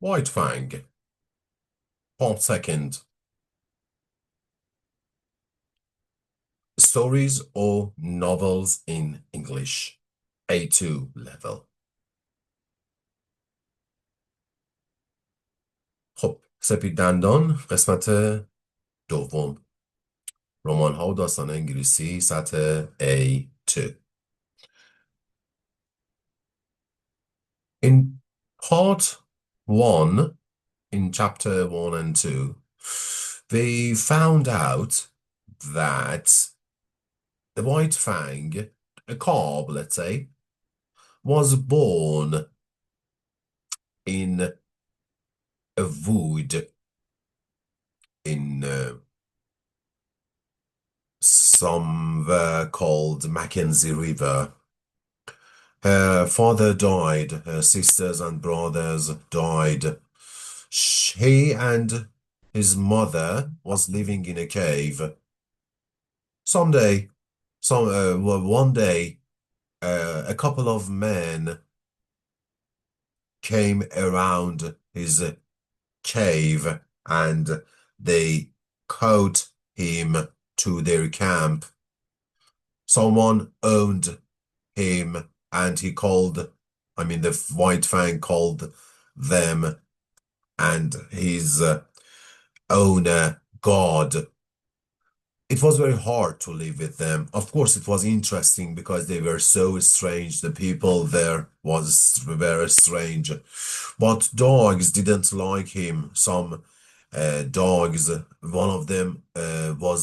White Fang, Part 2nd. Stories or novels in English, A2 level. خب، سپید دندان قسمت دوم. رمان‌ها و داستانهای انگلیسی سطح A2. In part 1, in chapter 1 and 2, they found out that the White Fang, a carp, let's say, was born in a wood in somewhere called Mackenzie River. Her father died, her sisters and brothers died. He and his mother was living in a cave. One day, a couple of men came around his cave and they caught him to their camp. Someone owned him and the White Fang called them and his owner God. It was very hard to live with them. Of course, it was interesting because they were so strange. The people there was very strange. But dogs didn't like him. Some dogs, one of them was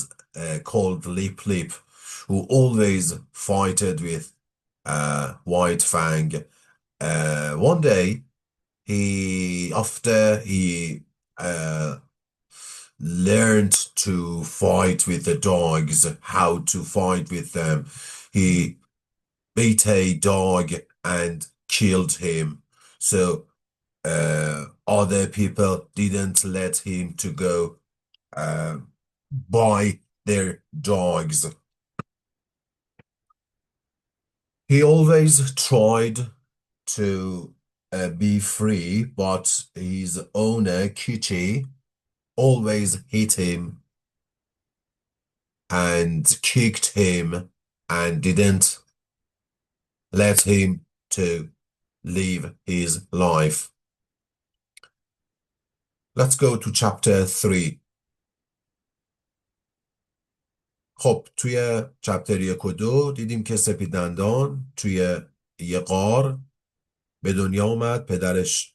called Lip Lip, who always fighted with White Fang. One day, after he learned to fight with the dogs, how to fight with them, he beat a dog and killed him. So other people didn't let him to go buy their dogs. He always tried to be free, but his owner, Kitty, always hit him and kicked him and didn't let him to live his life. Let's go to chapter 3. خب، توی چپتر 1 و 2 دیدیم که سپید دندان توی یه غار به دنیا اومد. پدرش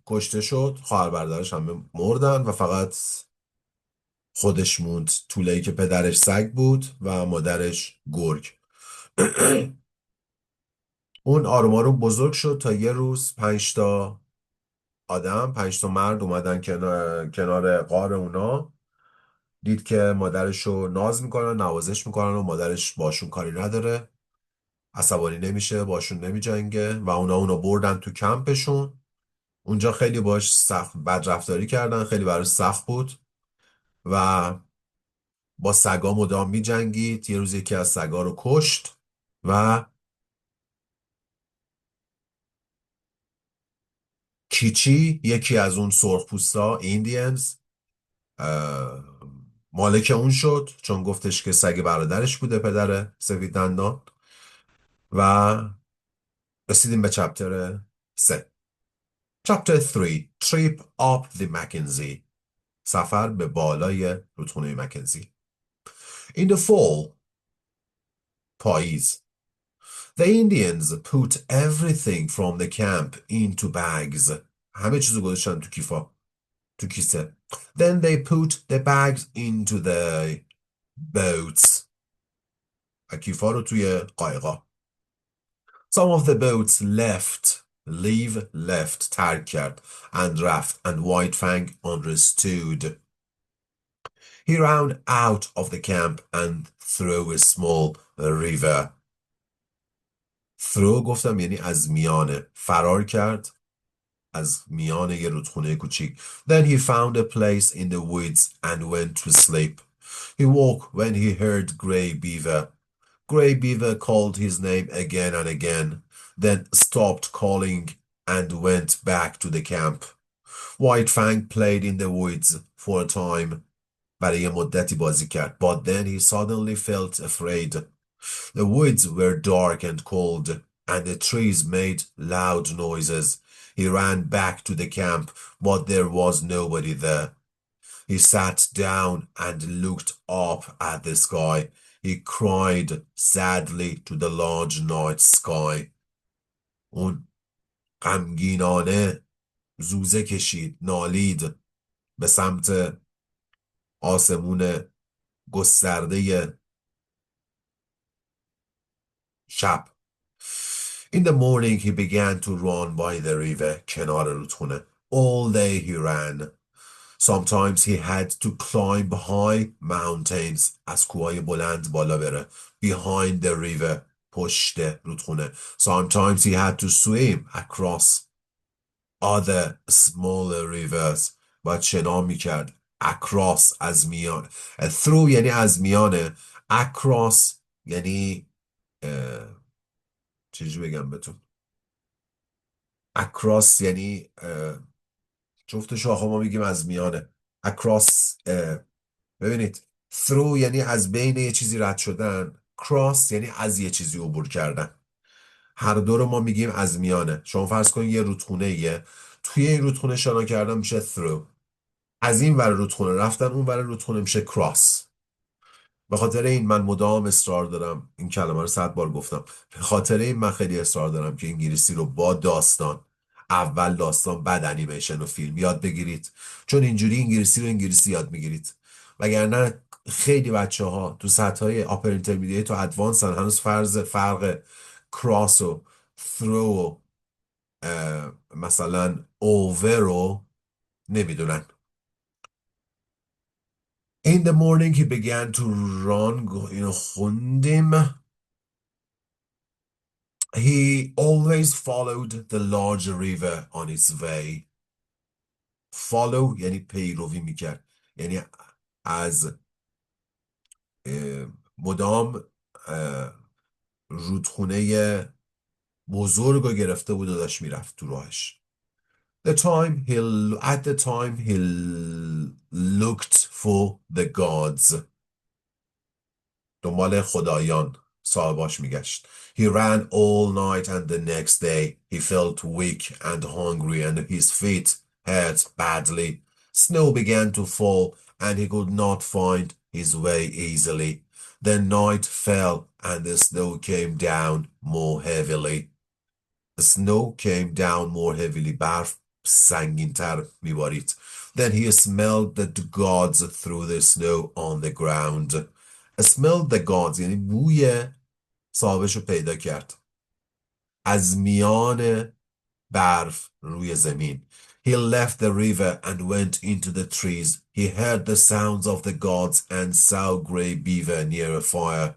کشته شد، خواهر برادرش همه مردن و فقط خودش موند. طوله‌ای که پدرش سگ بود و مادرش گرگ. اون آروم آروم بزرگ شد تا یه روز 5 تا مرد اومدن کنار غار اونا. دید که مادرشو ناز میکنن، نوازش میکنن و مادرش باشون کاری نداره، عصبانی نمیشه، باشون نمیجنگه و اونو بردن تو کمپشون. اونجا خیلی باش سخت بدرفتاری کردن، خیلی براش سخت بود و با سگا مدام میجنگید. یه روز یکی از سگا رو کشت و کیچی، یکی از اون سرخپوستا ایندیانز، مالک اون شد، چون گفتش که سگ برادرش بوده، پدر سپید دندان. و رسیدیم به چپتر 3. Chapter 3. Trip up the Mackenzie. سفر به بالای رودخونه مکنزی. In the fall, پاییز, the Indians put everything from the camp into bags. همه چیزو گذاشتن تو کیسه. Then they put the bags into the boats. کیفا رو توی قایقا. Some of the boats left, ترک کرد and رفت, and White Fang understood. He ran out of the camp and through a small river. Through گفتم یعنی از میانه، فرار کرد از میان یه رودخونه کوچیک. Then he found a place in the woods and went to sleep. He woke when he heard Grey Beaver. Grey Beaver called his name again and again, then stopped calling and went back to the camp. White Fang played in the woods for a time. برای یه مدتی بازی کرد. But then he suddenly felt afraid. The woods were dark and cold, and the trees made loud noises. He ran back to the camp, but there was nobody there. He sat down and looked up at the sky. He cried sadly to the large night sky. اون غمگینانه زوزه کشید، نالید به سمت آسمون گسترده شب. In the morning he began to run by the river. کنار رودخونه. All day he ran. Sometimes he had to climb high mountains. از کوههای بلند بالا بره. Behind the river. پشت رودخونه. Sometimes he had to swim across other smaller rivers. باید شنا میکرد. Across از میان. Through یعنی از میانه. Across یعنی چجوری بگم بهتون؟ Across یعنی جفت شاخه ما میگیم از میانه. Across ببینید through یعنی از بین یه چیزی رد شدن. Cross یعنی از یه چیزی عبور کردن. هر دو رو ما میگیم از میانه. شما فرض کنید یه رودخونه یه. توی این رودخونه شنا کردن میشه through. از این ور رودخونه رفتن اون ور رودخونه میشه cross. به خاطر این من مدام اصرار دارم، این کلمه رو 100 بار گفتم، به خاطر این من خیلی اصرار دارم که انگلیسی رو با داستان، اول داستان بعد انیمیشن و فیلم یاد بگیرید، چون اینجوری انگلیسی رو انگلیسی یاد میگیرید. وگرنه خیلی بچه ها تو سطح های آپر اینترمدییت و ادوانس هنوز فرق کراس و ثرو و مثلا اوور رو نمیدونن. In the morning he began to run. اینو خوندیم. He always followed the large river on its way. Follow یعنی پیروی میکرد. یعنی از مدام رودخونه بزرگ رو گرفته بود و داشت میرفت تو راهش. At the time he looked for the gods. دنبال خدایان صاحباش میگشت. He ran all night and the next day he felt weak and hungry and his feet hurt badly. Snow began to fall and he could not find his way easily. The night fell and the snow came down more heavily. The snow came down more heavily. برف سنگین‌تر میبارید. Then he smelled the gods through the snow on the ground. Smelled the gods یعنی بوی صاحبش رو پیدا کرد از میان برف روی زمین. He left the river and went into the trees. He heard the sounds of the gods and saw Grey Beaver near a fire.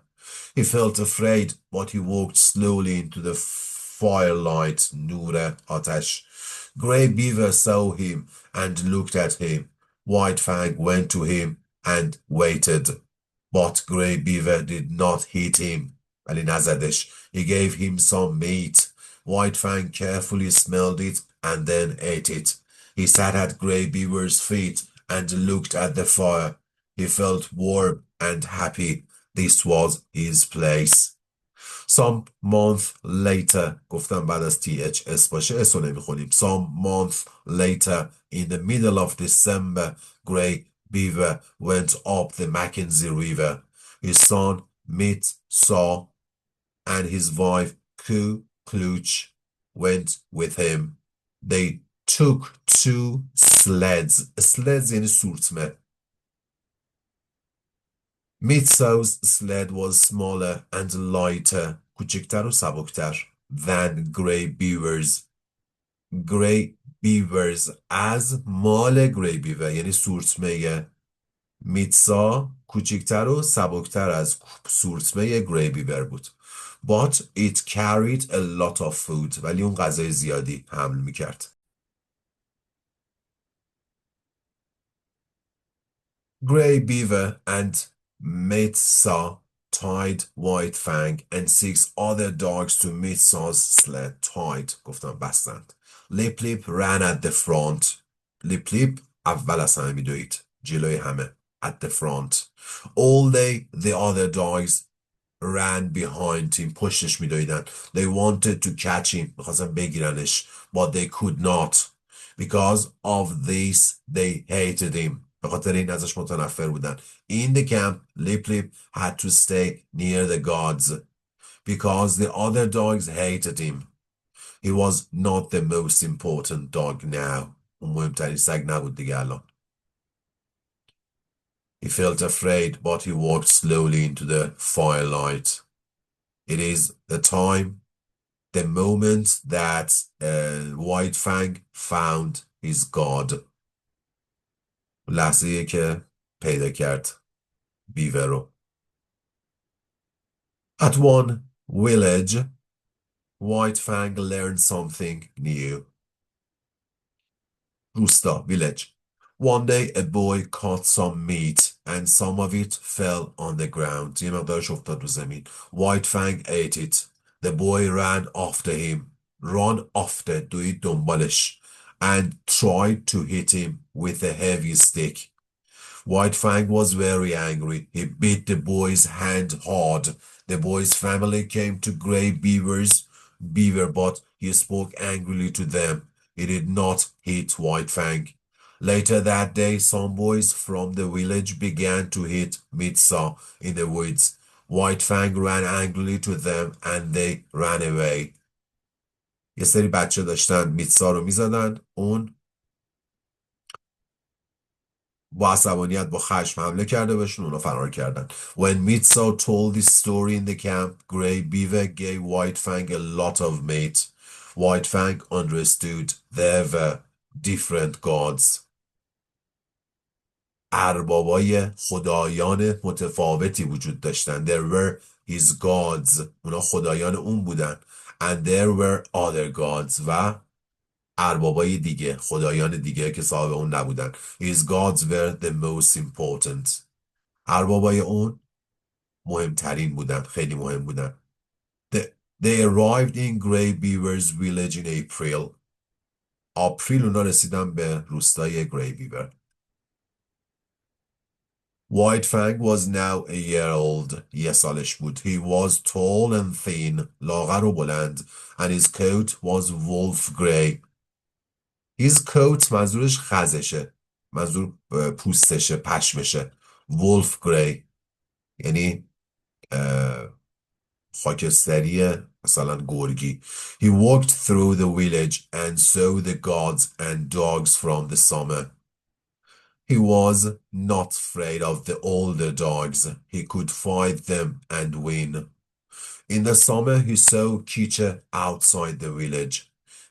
He felt afraid, but he walked slowly into the firelight. نور آتش. Grey Beaver saw him and looked at him. White Fang went to him and waited. But Grey Beaver did not hit him. ولی نزدش. He gave him some meat. White Fang carefully smelled it and then ate it. He sat at Grey Beaver's feet and looked at the fire. He felt warm and happy. This was his place. Some month later, گفتم بعد از THS باشه اس رو نمیخونیم. Some month later, in the middle of December, Grey Beaver went up the Mackenzie River. His son, Mitt Saw, and his wife, Clutch, went with him. They took 2 sleds. Sleds یعنی سورتمه. Mitsaw's sled was smaller and lighter, کوچکتر و سبکتر, than Grey Beaver's. Grey Beaver's از مال Grey Beaver یعنی سورتمه میتسا کوچکتر و سبکتر از سورتمه Grey Beaver بود. But it carried a lot of food. ولی اون غذای زیادی حمل میکرد. Grey Beaver and Mitsa tied White Fang and 6 other dogs to Mitsa's sled. Tied گفتم بستند. Lip Lip ran at the front. لیپ لیپ اول از همه میدوید، جلوی همه، at the front. All the other dogs ran behind him. پشتش میدویدن. They wanted to catch him. میخواستن بگیرنش. But they could not. Because of this, they hated him. به خاطر این ازش متنفر بودن. In the camp, Lip Lip had to stay near the gods. Because the other dogs hated him. He was not the most important dog now. اون مهمترین سگ نبود دیگه الان. He felt afraid, but he walked slowly into the firelight. It is the time, the moment that White Fang found his God. لحظه‌ایه که پیدا کرد بیوه رو. At one village, White Fang learned something new. Rusta village. One day a boy caught some meat and some of it fell on the ground. یه مقدارش افتاد رو زمین. White Fang ate it. The boy ran after him. Run after, دوید دنبالش. And tried to hit him with a heavy stick. White Fang was very angry. He beat the boy's hand hard. The boy's family came to Grey Beaver, but he spoke angrily to them. He did not hit White Fang. Later that day, some boys from the village began to hit Mitsa in the woods. White Fang ran angrily to them and they ran away. یه سری بچه داشتن میتسا رو میزدن، اون با عصبانیت با خشم حمله کرده بهشون، اونا فرار کردن. When Mitsa told this story in the camp, Grey Beaver gave White Fang a lot of meat. White Fang understood there were different gods. اربابای خدایان متفاوتی وجود داشتن. There were his gods. اونا خدایان اون بودن. And there were other gods. و اربابای دیگه، خدایان دیگه که صاحب اون نبودن. His gods were the most important. اربابای اون مهمترین بودن، خیلی مهم بودن. They arrived in Grey Beaver's village in April. آپریل اونا رسیدن به روستای Grey Beaver. White Fang was now a year old. یه سالش بود. He was tall and thin. لاغر و بلند. And his coat was wolf grey. His coat منظورش خزشه. منظور پوستشه، پشمشه. Wolf grey. یعنی خاکستری مثلا گرگی. He walked through the village and saw the gods and dogs from the summer. He was not afraid of the older dogs. He could fight them and win. In the summer, he saw Kiche outside the village.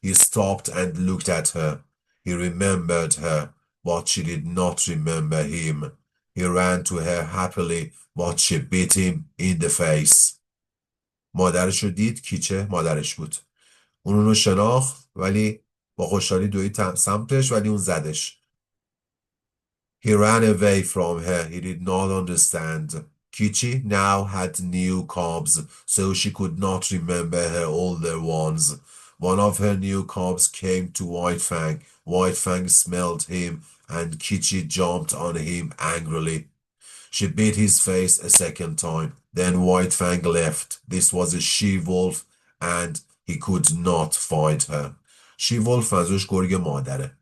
He stopped and looked at her. He remembered her, but she did not remember him. He ran to her happily, but she beat him in the face. مادرش رو دید. کیچه مادرش بود. اون رو شناخت ولی با خوشحالی دوید سمتش، ولی اون زدش. He ran away from her. He did not understand. Kichi now had new cubs, so she could not remember her older ones. One of her new cubs came to White Fang. White Fang smelled him, and Kichi jumped on him angrily. She beat his face a second time. Then White Fang left. This was a she-wolf, and he could not fight her. She-wolf منظورش گرگ مادره.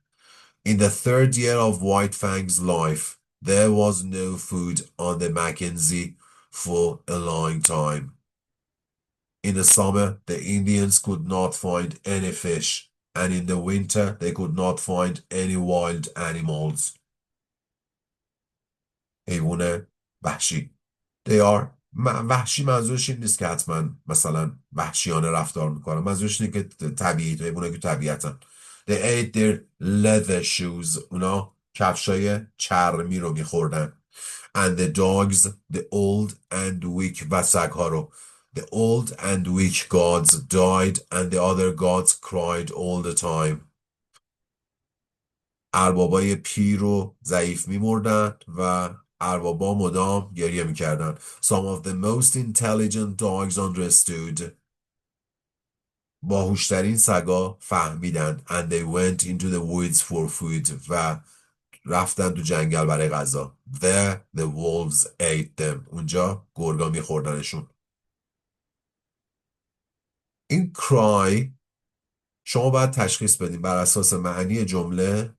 In the third year of White Fang's life, there was no food on the Mackenzie for a long time. In the summer, the Indians could not find any fish, and in the winter, they could not find any wild animals. حیوان وحشی. They are وحشی منظورش این نیست که حتما مثلا وحشیانه رفتار میکنن. منظورش اینه که طبیعی، حیوانایی که طبیعتن. They ate their leather shoes. اونا کفشای چرمی رو میخوردن. And the dogs, the old and weak و سگها رو. The old and weak gods died and the other gods cried all the time. اربابای پیر و ضعیف میمردن و اربابا مدام گریه میکردن. Some of the most intelligent dogs understood. باهوشترین سگا فهمیدن and they went into the woods for food و رفتن تو جنگل برای غذا. There the wolves ate them. اونجا گرگا میخوردنشون. این cry شما باید تشخیص بدیم بر اساس معنی جمله.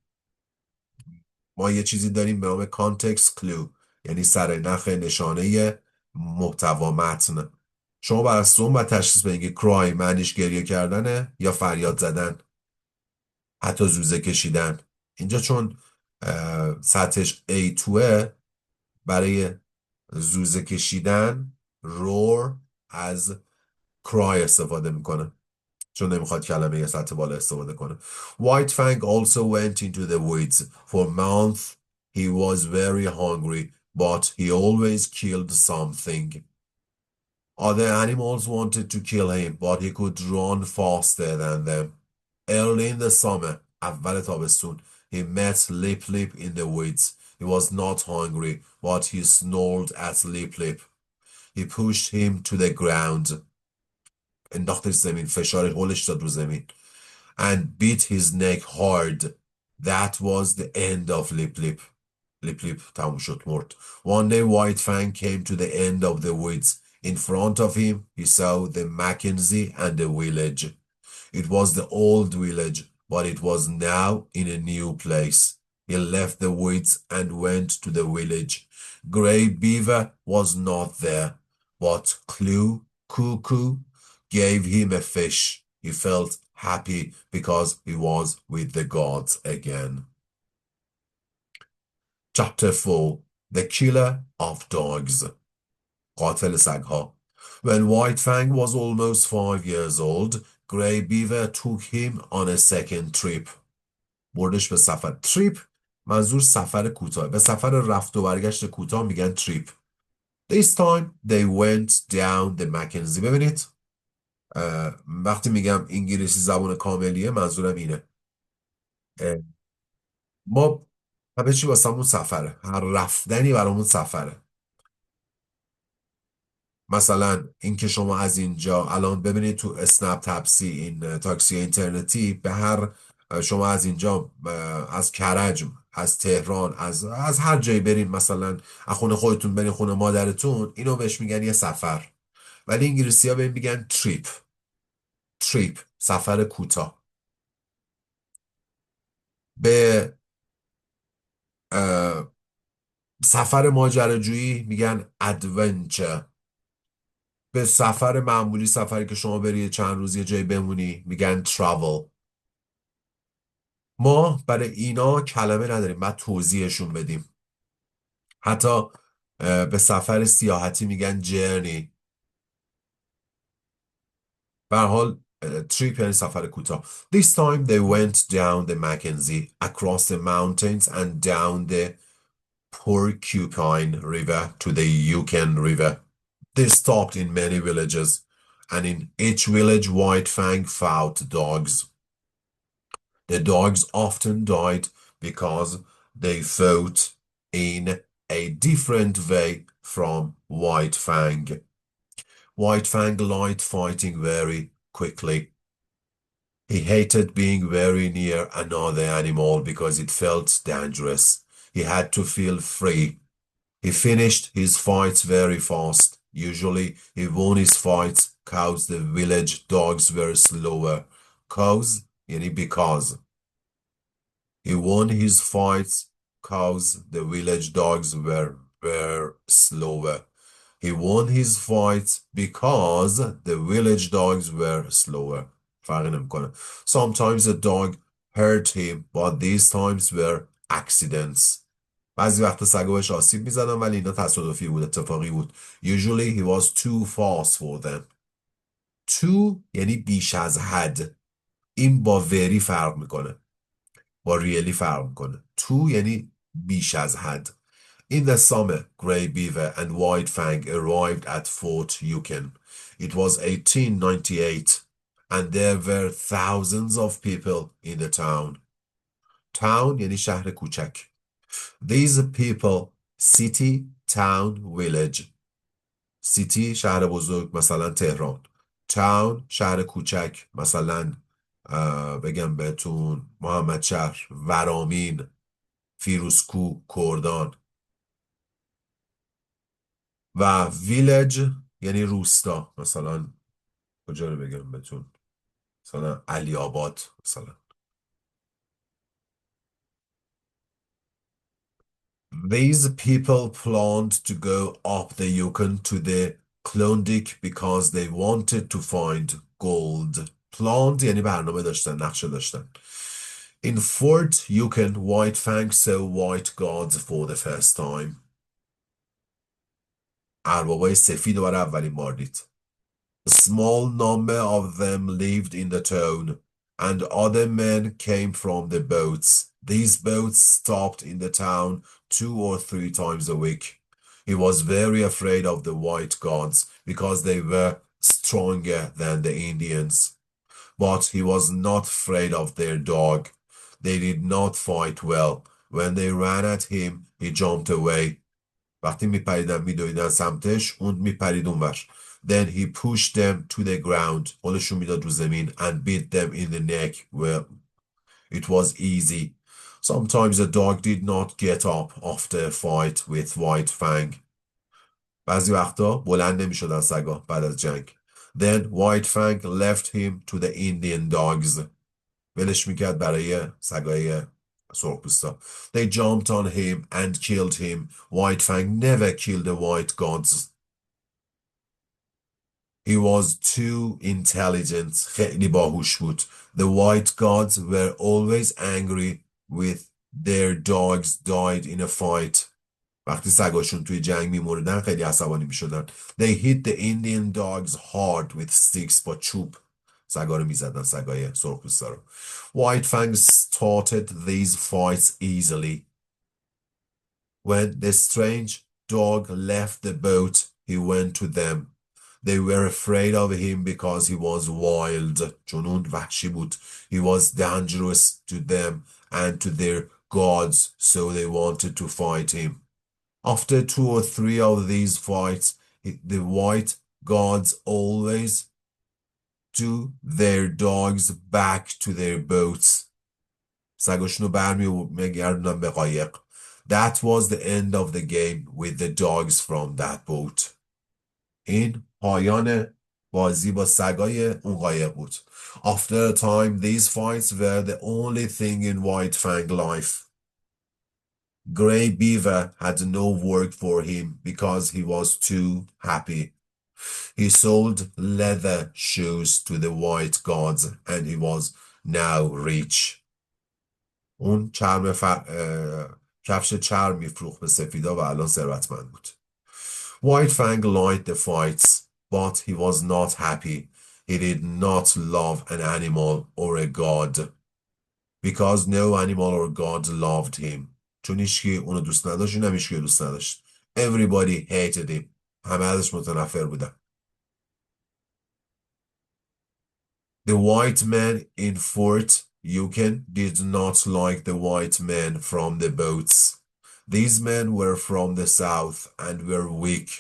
ما یه چیزی داریم به نام context clue، یعنی سرنخ نشانه محتوا متن. شما بر اساس اون باید تشخیص بدین که cry معنیش گریه کردنه یا فریاد زدن، حتی زوزه کشیدن. اینجا چون سطحش A2 برای زوزه کشیدن roar از cry استفاده میکنه، چون نمیخواد کلمه یه سطح بالا استفاده کنه. White Fang also went into the woods. For months he was very hungry, but he always killed something. Other animals wanted to kill him, but he could run faster than them. Early in the summer, اول تابستون, he met Lip Lip in the woods. He was not hungry, but he snarled at Lip Lip. He pushed him to the ground. انداختش زمین، فشار هولش داد رو زمین. And beat his neck hard. That was the end of Lip Lip. Lip Lip تموم شد، مرد. One day White Fang came to the end of the woods. In front of him, he saw the Mackenzie and the village. It was the old village, but it was now in a new place. He left the woods and went to the village. Grey Beaver was not there, but Cuckoo gave him a fish. He felt happy because he was with the gods again. Chapter 4. The Killer of Dogs. قاتل سگها. When White Fang was almost 5 years old, Grey Beaver took him on a second trip. بردش به سفر. Trip منظور سفر کوتاه. به سفر رفت و برگشت کوتاه میگن trip. This time they went down the Mackenzie. ببینید وقتی میگم انگلیسی زبان کاملیه منظورم اینه. ما همه چی واسمون سفره، هر رفتنی برامون سفره. مثلا اینکه شما از اینجا الان ببینید تو اسنپ تپسی، این تاکسی اینترنتی، به هر شما از اینجا از کرج، از تهران، از هر جایی برین، مثلا از خونه خودتون برین خونه مادرتون، اینو بهش میگن یه سفر. ولی انگلیسی ها بهش میگن تریپ، سفر کوتاه. به سفر ماجراجویی میگن ادونچر. به سفر معمولی، سفری که شما بری چند روز یه جایی بمونی، میگن travel. ما برای اینا کلمه نداریم، باید توضیحشون بدیم. حتی به سفر سیاحتی میگن journey. به هر حال trip یعنی سفر کوتاه. This time they went down the Mackenzie, across the mountains and down the Porcupine River to the Yukon River. They stopped in many villages, and in each village White Fang fought dogs. The dogs often died because they fought in a different way from White Fang. White Fang liked fighting very quickly. He hated being very near another animal because it felt dangerous. He had to feel free. He finished his fights very fast. Usually he won his fights because the village dogs were slower. Cause یعنی because. He won his fights because the village dogs were slower. He won his fights because the village dogs were slower. فرقی نمیکنه. Sometimes the dog hurt him, but these times were accidents. بعضی وقت سگا بهش آسیب میزدن ولی اینا تصادفی بود، اتفاقی بود. Usually he was too fast for them. Too یعنی بیش از حد. این با very فرق میکنه، با really فرق میکنه. Too یعنی بیش از حد. In the summer, Grey Beaver and White Fang arrived at Fort Yukon. It was 1898, and there were thousands of people in the town. Town یعنی شهر کوچک. These people, city, town, village. City شهر بزرگ، مثلا تهران. town شهر کوچک، مثلا بگم بهتون محمدشهر، ورامین، فیروزکوه، کردان. و village یعنی روستا، مثلا کجا رو بگم بهتون، مثلا علی آباد مثلا. These people planned to go up the Yukon to the Klondike because they wanted to find gold. Planned یعنی برنامه داشتن، نقشه داشتن. In Fort Yukon, White Fang saw white gods for the first time. اربابای سفید رو برای اولین بار دید. A small number of them lived in the town, and other men came from the boats. These boats stopped in the town 2 or 3 times a week. He was very afraid of the white gods because they were stronger than the Indians. But he was not afraid of their dog. They did not fight well. When they ran at him, he jumped away. وقتی میپریدن میدویدن سمتش، اون میپرید اونور. Then he pushed them to the ground. هلشون میداد رو زمین and beat them in the neck. Well, it was easy. Sometimes the dog did not get up after a fight with White Fang. بعضی وقتا بلند نمیشدن سگا بعد از جنگ. Then White Fang left him to the Indian dogs. ولش میکرد برای سگای سرخپوستا. They jumped on him and killed him. White Fang never killed the white gods. He was too intelligent. خیلی باهوش بود. The white gods were always angry with their dogs died in a fight. وقتی سگاشون توی جنگ میمردن خیلی عصبانی میشدن. They hit the Indian dogs hard with sticks. با چوب سگا رو میزدن، سگای سرخپوستا رو. White Fang started these fights easily. When the strange dog left the boat, he went to them. They were afraid of him because he was wild. چون اون وحشی بود. He was dangerous to them and to their gods, so they wanted to fight him. After 2 or 3 of these fights, the white gods always to their dogs back to their boats. سگاشونو برمیگردونن به قایق. That was the end of the game with the dogs from that boat. این پایان بازی با سگای اون قایق بود. After a time, these fights were the only thing in White Fang life. Gray Beaver had no work for him because he was too happy. He sold leather shoes to the white gods and he was now rich. اون کفش چرم میفروخت به سفیدا و الان ثروتمند بود. White Fang liked the fights, but he was not happy. He did not love an animal or a god because no animal or god loved him. چون هیچکی اونو دوست نداشت، اینم هیچکی دوست نداشت. Everybody hated him. همه ازش متنفر بودن. The white men in Fort Yukon did not like the white men from the boats. These men were from the south and were weak.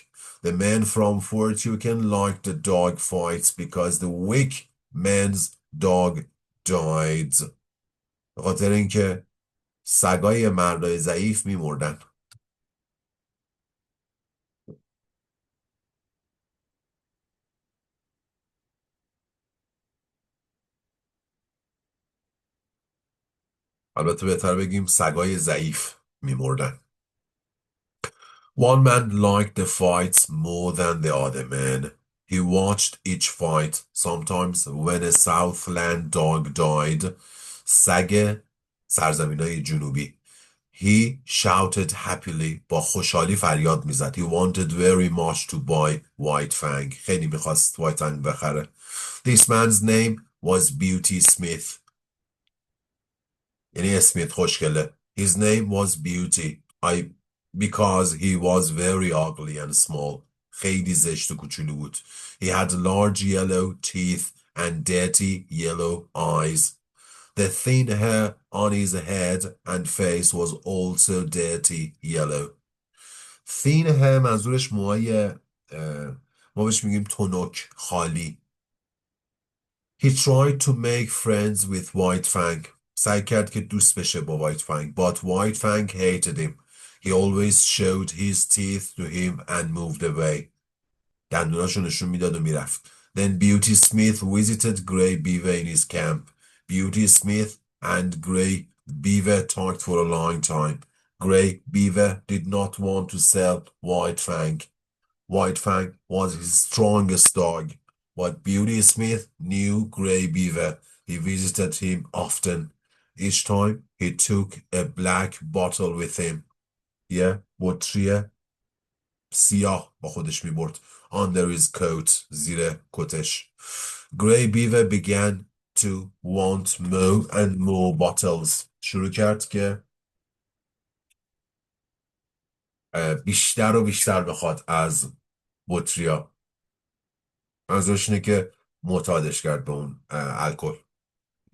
The men from Fort Yukon liked the dog fights because the weak man's dog died. به خاطر اینکه سگای مردای ضعیف میمردن. البته بهتر بگیم سگای ضعیف میمردن. One man liked the fights more than the other man. He watched each fight. Sometimes when a Southland dog died, سگ سرزمینای جنوبی. He shouted happily. با خوشحالی فریاد میزد. He wanted very much to buy White Fang. خیلی میخواست White Fang بخره. This man's name was Beauty Smith. یعنی اسمیت خوشگله. His name was Beauty. Because he was very ugly and small. خیلی زشت و کوچولو بود. He had large yellow teeth and dirty yellow eyes. The thin hair on his head and face was also dirty yellow. Thin hair منظورش موهای ما بهش میگیم تنک، خالی. He tried to make friends with White Fang. سعی کرد که دوست بشه با White Fang. But White Fang hated him. He always showed his teeth to him and moved away. دندوناشو نشون میداد و میرفت. Then Beauty Smith visited Grey Beaver in his camp. Beauty Smith and Grey Beaver talked for a long time. Grey Beaver did not want to sell White Fang. White Fang was his strongest dog, but Beauty Smith knew Grey Beaver. He visited him often. Each time he took a black bottle with him. یه بطری سیاه با خودش می برد. Under his coat, زیر کتش. Grey Beaver began to want more and more bottles. شروع کرد که بیشتر و بیشتر بخواد از بطریا. منظورش اینه که معتادش کرد به اون الکل.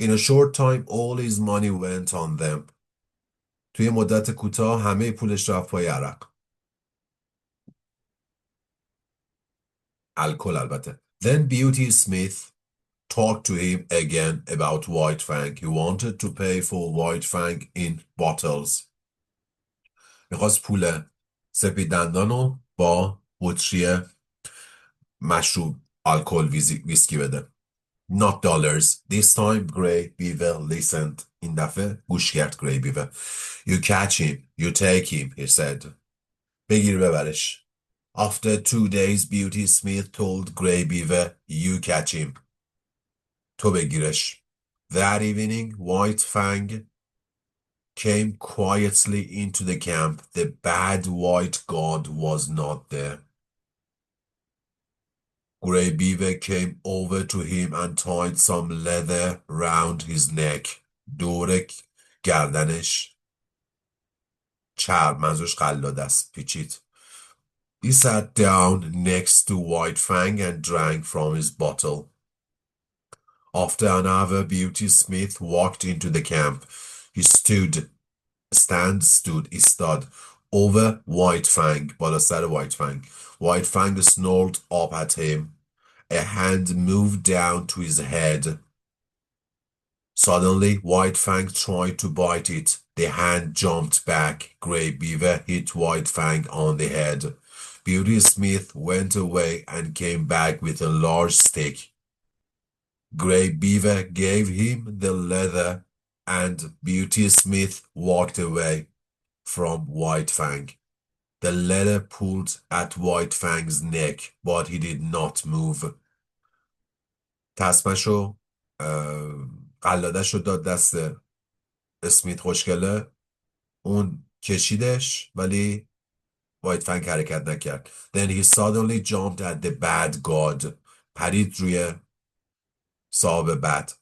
In a short time all his money went on them. توی مدت کوتاه همه پولش رفت پای عرق. الکل البته. Then Beauty Smith talked to him again about White Fang. He wanted to pay for White Fang in bottles. میخواست پول سپید دندان رو با بطری مشروب الکل ویسکی بده. Not dollars. This time Grey Beaver listened. این دفعه گوش کرد Grey Beaver. You catch him. You take him, he said. بگیر ببرش. After 2 days, Beauty Smith told Grey Beaver, you catch him. تو بگیرش. That evening, White Fang came quietly into the camp. The bad white god was not there. Grey Beaver came over to him and tied some leather round his neck. دور گردنش چرب، منظورش قلاده است، پیچید. He sat down next to White Fang and drank from his bottle. After an hour, Beauty Smith walked into the camp. He stood over White Fang, بالا سر White Fang. White Fang snarled up at him. A hand moved down to his head. Suddenly, White Fang tried to bite it. The hand jumped back. Grey Beaver hit White Fang on the head. Beauty Smith went away and came back with a large stick. Grey Beaver gave him the leather and Beauty Smith walked away from White Fang. The leather pulled at White Fang's neck, but he did not move. تسمشو قلادشو داد دست اسمیت خوشگله، اون کشیدش ولی وایت فنگ حرکت نکرد. Then he suddenly jumped at the bad god. پرید روی صاحب بد.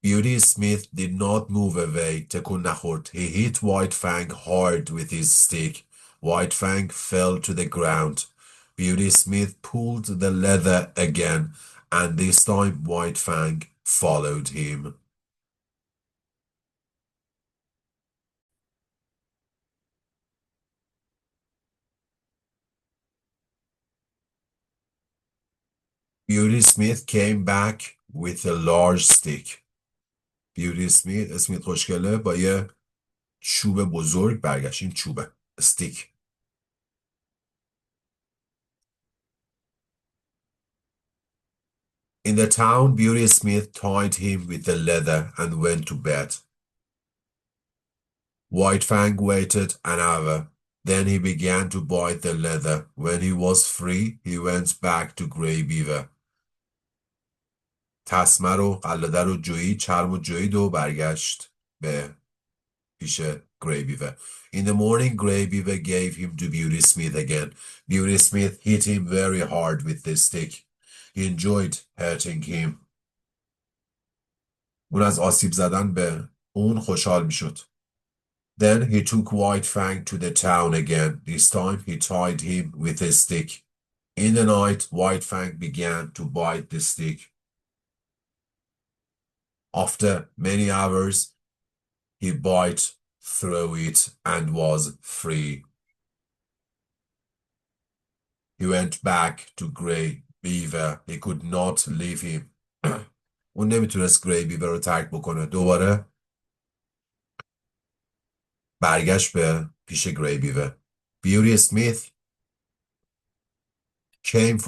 Beauty Smith did not move away. تکون نخورد. He hit White Fang hard with his stick. White Fang fell to the ground. Beauty Smith pulled the leather again, and this time White Fang followed him. Beauty Smith came back with a large stick. Beauty Smith اسمیت خوشگله با یه چوب بزرگ برگشت. این چوبه stick. In the town, Beauty Smith tied him with the leather and went to bed. White Fang waited an hour. Then he began to bite the leather. When he was free, he went back to Grey Beaver. تسمه رو قلاده رو جویید، چرم رو جویید و برگشت به پیش Grey Beaver. In the morning, Grey Beaver gave him to Beauty Smith again. Beauty Smith hit him very hard with the stick. He enjoyed hurting him. اون از آسیب زدن به اون خوشحال می شد. Then he took White Fang to the town again. This time he tied him with a stick. In the night, White Fang began to bite the stick. After many hours, he bit through it and was free. He went back to Grey Beaver. He could not leave him. اون نمیتونست گری بیور رو ترک بکنه. دوباره برگشت به پیش گری بیور. بیوری اسمیت came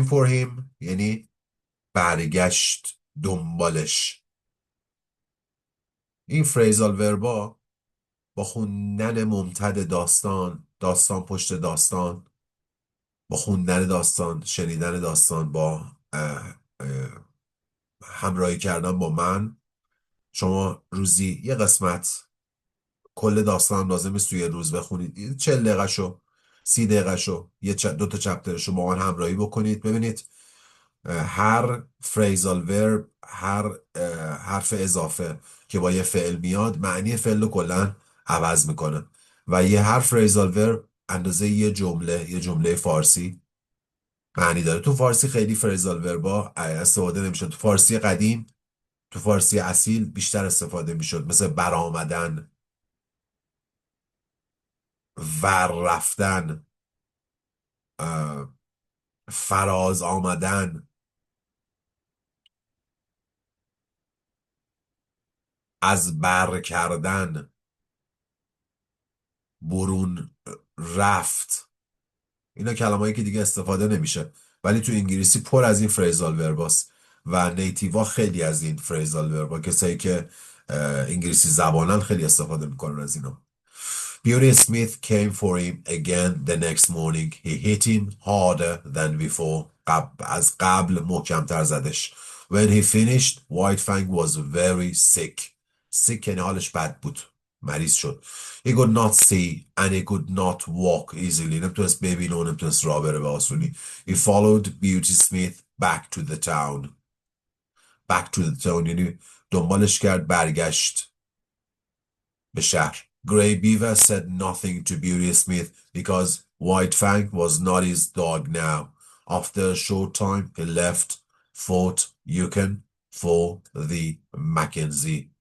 for him یعنی برگشت دنبالش. این فریزال وربا با خوندن ممتد داستان پشت داستان، با خوندن داستان، شنیدن داستان، با همراهی کردن با من، شما روزی یه قسمت کل داستان لازم است توی یه روز بخونید، 40 دقیقه شو، 30 دقیقه شو، دو تا چپترشو با من همراهی بکنید. ببینید هر فریزال ورب، هر حرف اضافه که با یه فعل میاد معنی فعل رو کلا عوض میکنه و یه هر فریزال ورب اندازه یه جمله فارسی معنی داره. تو فارسی خیلی فریزال وربا استفاده نمیشه. تو فارسی قدیم، تو فارسی اصیل بیشتر استفاده میشد، مثل برآمدن، ور رفتن، فراز آمدن، از بر کردن، برون رفت. اینا کلمه‌ای که دیگه استفاده نمیشه، ولی تو انگلیسی پر از این فریزال ورباست و نیتیوا خیلی از این فریزال وربا، کسایی که انگلیسی زبانن خیلی استفاده میکنن از اینا. Beauty Smith came for him again the next morning. He hit him harder than before. از قبل محکمتر زدش. When he finished, White Fang was very sick. Sick یعنی حالش بد بود. مریض شد. He could not see and he could not walk easily. نمیتونست ببینه و نمیتونست راه بره به آسونی. He followed Beauty Smith back to the town. Back to the town یعنی دنبالش کرد، برگشت به شهر. Grey Beaver said nothing to Beauty Smith because White Fang was not his dog now. After a short time, he left Fort Yukon for the Mackenzie.